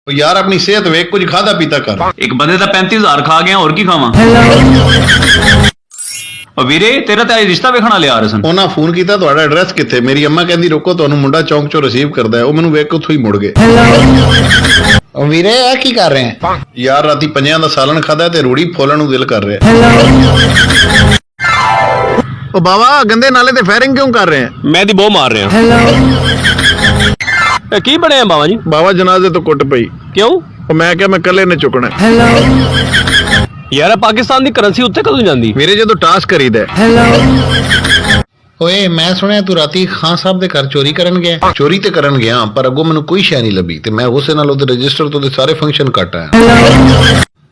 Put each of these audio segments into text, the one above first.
ਉਹ ਯਾਰ ਆਪਣੀ ਸਿਹਤ ਵੇਖ, ਕੁਝ ਖਾਦਾ ਪੀਤਾ ਕਰ। ਇੱਕ ਬੰਦੇ ਦਾ 35,000 ਖਾ ਗਿਆ, ਹੋਰ ਕੀ ਖਾਵਾਂ? ਉਹ ਵੀਰੇ ਤੇਰਾ ਤਾਂ ਇਹ ਰਿਸ਼ਤਾ ਵੇਖਣ ਵਾਲੇ ਆ ਰਹੇ ਸਨ। ਉਹਨਾਂ ਫੋਨ ਕੀਤਾ, ਤੁਹਾਡਾ ਐਡਰੈਸ ਕਿੱਥੇ? ਮੇਰੀ ਅੰਮਾ ਕਹਿੰਦੀ ਰੁਕੋ, ਤੁਹਾਨੂੰ ਮੁੰਡਾ ਚੌਂਕ ਚੋਂ ਰਿਸੀਵ ਕਰਦਾ ਹੈ। ਉਹ ਮੈਨੂੰ ਵੇਖ ਕੇ ਉੱਥੋਂ ਹੀ ਮੁੜ ਗਏ। ਉਹ ਵੀਰੇ ਇਹ ਕੀ ਕਰ ਰਹੇ ਆ? ਯਾਰ ਰਾਤੀ ਪੰਜਾਂ ਦਾ ਸਾਲਣ ਖਾਦਾ ਤੇ ਰੂੜੀ ਫੋਲਣ ਨੂੰ ਦਿਲ ਕਰ ਰਿਹਾ। ਉਹ ਬਾਵਾ ਗੰਦੇ ਨਾਲੇ ਤੇ ਫਾਇਰਿੰਗ ਕਿਉਂ ਕਰ ਰਹੇ ਆ? ਮੈਂ ਦੀ ਬਹੁ ਮਾਰ ਰਿਹਾ। ਇਹ ਕੀ ਬਣਿਆ ਬਾਬਾ ਜੀ? ਬਾਵਾ ਜਨਾਜ਼ੇ ਤੋਂ ਕੁੱਟ ਪਈ। ਕਿਉਂ? ਉਹ ਮੈਂ ਕਿਹਾ ਮੈਂ ਇਕੱਲੇ ਨੇ ਚੁੱਕਣਾ। ਯਾਰ ਪਾਕਿਸਤਾਨ ਦੀ ਕਰੰਸੀ ਉੱਥੇ ਕਦੋਂ ਜਾਂਦੀ? ਮੇਰੇ ਜਦੋਂ ਟਾਸਕ ਕਰੀਦਾ। ਓਏ ਮੈਂ ਸੁਣਿਆ ਤੂੰ ਰਾਤੀ ਖਾਨ ਸਾਹਿਬ ਦੇ ਘਰ ਚੋਰੀ ਕਰਨ ਗਿਆ। ਚੋਰੀ ਤੇ ਕਰਨ ਗਿਆ, ਪਰ ਅੱਗੋਂ ਮੈਨੂੰ ਕੋਈ ਸ਼ੈ ਨਹੀਂ ਲੱਭੀ ਤੇ ਮੈਂ ਉਸੇ ਨਾਲ ਉਹਦੇ ਰਜਿਸਟਰ ਤੋਂ ਸਾਰੇ ਫੰਕਸ਼ਨ ਕੱਟ ਆਇਆ।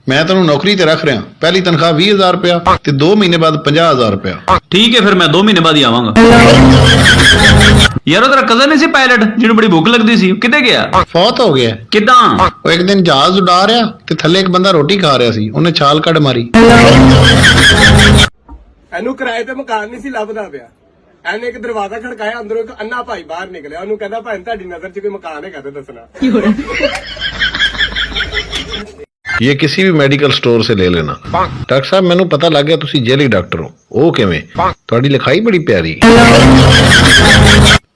ਮੈਂ ਤੈਨੂੰ ਨੌਕਰੀ ਤੇ ਰੱਖ ਰਿਹਾ, ਪਹਿਲੀ ਤਨਖਾਹ 20,000 ਰੁਪਇਆ ਤੇ 2 ਮਹੀਨੇ ਬਾਅਦ 50,000 ਰੁਪਇਆ। ਠੀਕ ਹੈ ਫਿਰ ਮੈਂ 2 ਮਹੀਨੇ ਬਾਅਦ ਹੀ ਆਵਾਂਗਾ। ਯਾਰ ਉਹ ਤੇਰਾ ਕਜ਼ਨ ਨਹੀਂ ਸੀ ਪਾਇਲਟ ਜਿਹਨੂੰ ਬੜੀ ਭੁੱਖ ਲੱਗਦੀ ਸੀ, ਕਿੱਥੇ ਗਿਆ? ਫੌਤ ਹੋ ਗਿਆ। ਕਿੱਦਾਂ? ਉਹ ਇੱਕ ਦਿਨ ਜਹਾਜ਼ ਉਡਾ ਰਿਹਾ ਤੇ ਥੱਲੇ ਇੱਕ ਬੰਦਾ ਰੋਟੀ ਖਾ ਰਿਹਾ ਸੀ, ਉਹਨੇ ਛਾਲ ਕੱਢ ਮਾਰੀ। ਇਹਨੂੰ ਕਿਰਾਏ ਤੇ ਮਕਾਨ ਨਹੀਂ ਸੀ ਲੱਭਦਾ ਪਿਆ। ਇਹਨੇ ਇੱਕ ਦਰਵਾਜ਼ਾ ਖੜਕਾਇਆ, ਅੰਦਰੋਂ ਇੱਕ ਅੰਨਾ ਭਾਈ ਬਾਹਰ ਨਿਕਲਿਆ। ਉਹਨੂੰ ਕਹਿੰਦਾ ਭਾਈ ਤੁਹਾਡੀ ਨਜ਼ਰ 'ਚ ਕੋਈ ਮਕਾਨ ਹੈਗਾ ਤੇ ਦੱਸਣਾ। ਇਹ ਕਿਸੇ ਵੀ ਮੈਡੀਕਲ ਸਟੋਰ ਸੇ ਲੈ ਲੈਣਾ। ਡਾਕਟਰ ਸਾਹਿਬ ਮੈਨੂੰ ਪਤਾ ਲੱਗ ਗਿਆ ਤੁਸੀਂ ਜੇਲੀ ਡਾਕਟਰ ਹੋ। ਉਹ ਕਿਵੇਂ? ਤੁਹਾਡੀ ਲਿਖਾਈ ਬੜੀ ਪਿਆਰੀ।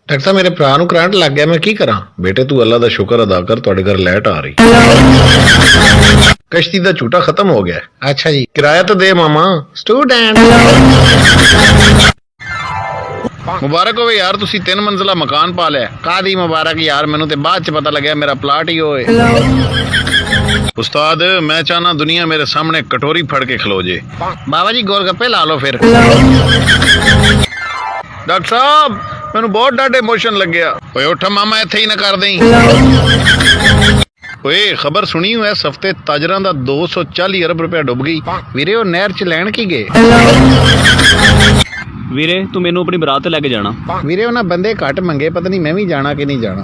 ਡਾਕਟਰ ਸਾਹਿਬ ਮੇਰੇ ਭਰਾ ਨੂੰ ਕਰੰਟ ਲੱਗ ਗਿਆ, ਮੈਂ ਕੀ ਕਰਾਂ? ਬੇਟੇ ਤੂੰ ਅੱਲਾ ਦਾ ਸ਼ੁਕਰ ਅਦਾ ਕਰ, ਤੁਹਾਡੇ ਘਰ ਲਾਈਟ ਆ ਰਹੀ। ਕਸ਼ਤੀ ਦਾ ਝੂਟਾ ਖਤਮ ਹੋ ਗਿਆ। ਅੱਛਾ ਜੀ। ਕਿਰਾਇਆ ਤਾਂ ਦੇ ਮਾਮਾ। ਸਟੂਡੈਂਟ ਮੁਬਾਰਕ ਹੋਵੇ ਯਾਰ, ਤੁਸੀਂ 3 ਮੰਜ਼ਲਾ ਮਕਾਨ ਪਾ ਲਿਆ। ਕਾਦੀ ਮੁਬਾਰਕ ਯਾਰ, ਮੈਨੂੰ ਤੇ ਬਾਅਦ ਚ ਪਤਾ ਲੱਗਿਆ ਮੇਰਾ ਪਲਾਟ ਹੀ ਹੋਏ। ਉਸਤਾਦ ਮੈਂ ਚਾਹਨਾ ਦੁਨੀਆ ਮੇਰੇ ਸਾਹਮਣੇ ਕਟੋਰੀ ਫੜ ਕੇ ਖਲੋ ਜੇ। ਬਾਬਾ ਜੀ ਗੋਲਗੱਪੇ ਲਾ ਲਓ ਫਿਰ। ਡਾਕਟਰ ਸਾਹਿਬ ਮੈਨੂੰ ਬਹੁਤ ਡਾਢ ਇਮੋਸ਼ਨ ਲੱਗਿਆ। ਓਏ ਉੱਠ ਮਾਮਾ, ਇੱਥੇ ਹੀ ਨਾ ਕਰ ਦੇਈਂ। ਓਏ ਖਬਰ ਸੁਣੀ ਹੋ ਇਸ ਹਫਤੇ ਤਾਜਰਾਂ ਦਾ 240 ਅਰਬ ਰੁਪਇਆ ਡੁੱਬ ਗਈ। ਵੀਰੇ ਉਹ ਨਹਿਰ ਚ ਲੈਣ ਕੀ ਗਏ? ਵੀਰੇ ਤੂੰ ਮੈਨੂੰ ਆਪਣੀ ਬਰਾਤ ਤੇ ਲੈ ਕੇ ਜਾਣਾ। ਵੀਰੇ ਉਹਨਾਂ ਬੰਦੇ ਘੱਟ ਮੰਗੇ, ਪਤਾ ਨਹੀਂ ਮੈਂ ਵੀ ਜਾਣਾ ਕਿ ਨਹੀਂ ਜਾਣਾ।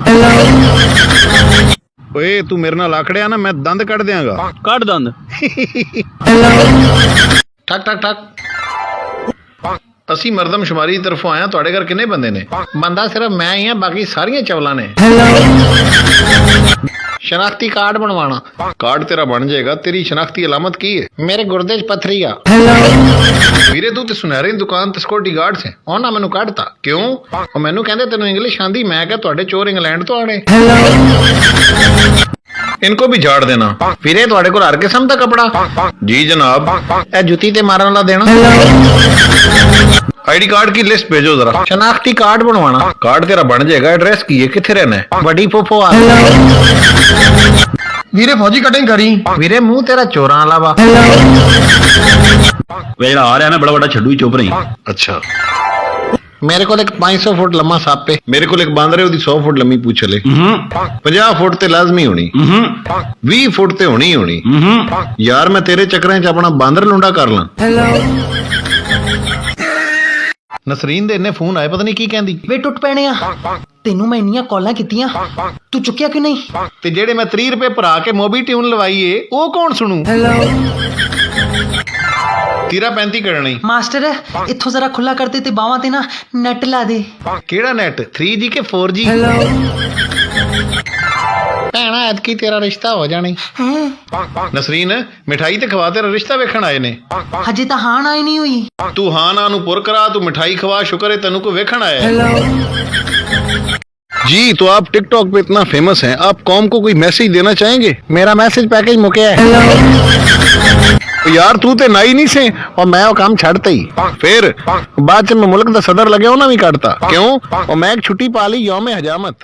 ਓਏ ਤੂੰ ਮੇਰੇ ਨਾਲ ਆਖੜਿਆ ਨਾ, ਮੈਂ ਦੰਦ ਕੱਢ ਦਿਆਂਗਾ। ਕੱਢ ਦੰਦ। ਠਕ ਠਕ ਠਕ। ਅਸੀਂ ਮਰਦਮਸ਼ੁਮਾਰੀ ਦੀ ਤਰਫੋਂ ਆਇਆ। ਤੁਹਾਡੇ ਘਰ ਕਿੰਨੇ ਬੰਦੇ ਨੇ? ਬੰਦਾ ਸਿਰਫ ਮੈਂ ਹੀ ਆ, ਬਾਕੀ ਸਾਰੀਆਂ ਚਵਲਾਂ ਨੇ। ਸ਼ਨਾਖਤੀ ਕਾਰਡ ਬਣਵਾਣਾ। ਕਾਰਡ ਤੇਰਾ ਬਣ ਜਾਏਗਾ। ਤੇਰੀ ਸ਼ਨਾਖਤੀ ਅਲਾਮਤ ਕੀ ਹੈ? ਮੇਰੇ ਗੁਰਦੇ 'ਚ ਪੱਥਰੀ ਆ। ਵੀਰੇ ਤੂੰ ਤੇ ਸੁਨਹਿਰੀ ਦੁਕਾਨ ਤੇ ਸਿਕਿਉਰਿਟੀ ਗਾਰਡ ਸੇ। ਉਹਨਾਂ ਮੈਨੂੰ ਕੱਢਤਾ। ਕਿਉਂ? ਉਹ ਮੈਨੂੰ ਕਹਿੰਦੇ ਤੈਨੂੰ ਇੰਗਲਿਸ਼ ਆਂਦੀ। ਮੈਂ ਕਿਹਾ ਤੁਹਾਡੇ ਚੋਰ ਇੰਗਲੈਂਡ ਤੋਂ ਆਣੇ। ਇनको भी झाड़ देना। ਵੀਰੇ ਤੁਹਾਡੇ ਕੋਲ ਹਰ ਕਿਸਮ ਦਾ ਕਪੜਾ? जी जनाब। ਇਹ ਜੁੱਤੀ ਤੇ ਮਾਰਨ ਵਾਲਾ ਦੇਣਾ। आईडी कार्ड की लिस्ट भेजो जरा। ਸ਼ਨਾਖਤੀ ਕਾਰਡ ਬਣਵਾਣਾ। कार्ड तेरा बन जाएगा। एड्रेस की है? किथे रहना है? ਵੱਡੀ ਫੁੱਫੋ ਆ। ਵੀਰੇ ਫੌਜੀ ਕਟਿੰਗ ਕਰੀ। ਵੀਰੇ ਮੂੰਹ ਤੇਰਾ ਚੋਰਾਂ ਵਾਲਾ ਵਾ। ਵੇ ਜਿਹੜਾ ਆ ਰਿਹਾ ਨਾ ਬੜਾ ਵੱਡਾ ਛੱਡੂ ਹੀ ਚੁੱਪ ਰਹੀ। अच्छा ਮੇਰੇ ਕੋਲ ਇੱਕ 500 ਫੁੱਟ ਲੰਮਾ ਸੱਪ ਹੈ। मेरे को एक बांदर है, 100 फुट लम्मी पूछ ले। 50 फुट ते लाजमी होनी। 20 फुट ते होनी ही होनी। यार मैं तेरे चक्करें च अपना बांदर लुंडा कर ਲਾਂ। ਨਸਰੀਨ ਦੇ ਇੰਨੇ ਫੋਨ ਆਏ, ਪਤਾ ਨਹੀਂ ਕੀ ਕਹਿੰਦੀ। ਵੇ ਟੁੱਟ ਪੈਣੇ ਆ। ਤੈਨੂੰ ਮੈਂ ਇੰਨੀਆਂ ਕਾਲਾਂ ਕੀਤੀਆਂ, ਤੂੰ ਚੁੱਕਿਆ ਕਿਉਂ ਨਹੀਂ? ਤੇ ਜਿਹੜੇ ਮੈਂ 30 ਰੁਪਏ ਭਰਾ ਕੇ ਮੋਬੀ ਟਿਊਨ ਲਵਾਈਏ ਉਹ ਕੌਣ ਸੁਣੂ? ਤੀਰਾ 35 ਕਰਨੀ। ਮਾਸਟਰ ਇੱਥੋਂ ਜ਼ਰਾ ਖੁੱਲਾ ਕਰਦੇ ਤੇ ਬਾਹਾਂ ਤੇ ਨਾ ਨੈਟ ਲਾ ਦੇ। ਕਿਹੜਾ ਨੈਟ? 3G ਕੇ 4G? ਭੈਣਾ ਐਤਕੀ ਤੇਰਾ ਰਿਸ਼ਤਾ ਹੋ ਜਾਣੀ। ਨਸਰੀਨ ਮਿਠਾਈ ਤੇ ਖਵਾ, ਤੇਰਾ ਰਿਸ਼ਤਾ ਵੇਖਣ ਆਏ ਨੇ। ਹਜੇ ਤਾਂ ਹਾਣ ਆਈ ਨਹੀਂ ਹੋਈ। ਤੂੰ ਹਾਂ ਨਾ ਨੂੰ ਪੁਰ ਕਰਾ, ਤੂੰ मिठाई खवा, शुक्र है तेनू को वेखण आया है। जी तो आप टिकटॉक पे इतना फेमस हैं, आप कौम को कोई मैसेज देना चाहेंगे? ਮੇਰਾ ਮੈਸੇਜ ਪੈਕੇਜ ਮੁੱਕਿਆ ਹੈ। तो यार तू ते नाई नहीं से। और मैं वो काम ਛੱਡਤਾ ਹੀ। फिर ਬਾਅਦ ਚ ਮੈਂ ਮੁਲਕ ਦਾ ਸਦਰ ਲੱਗਿਆ, ਉਹਨਾਂ ਵੀ ਕੱਢਤਾ। क्यों? और मैं एक छुट्टी पा ली, यौम हजामत।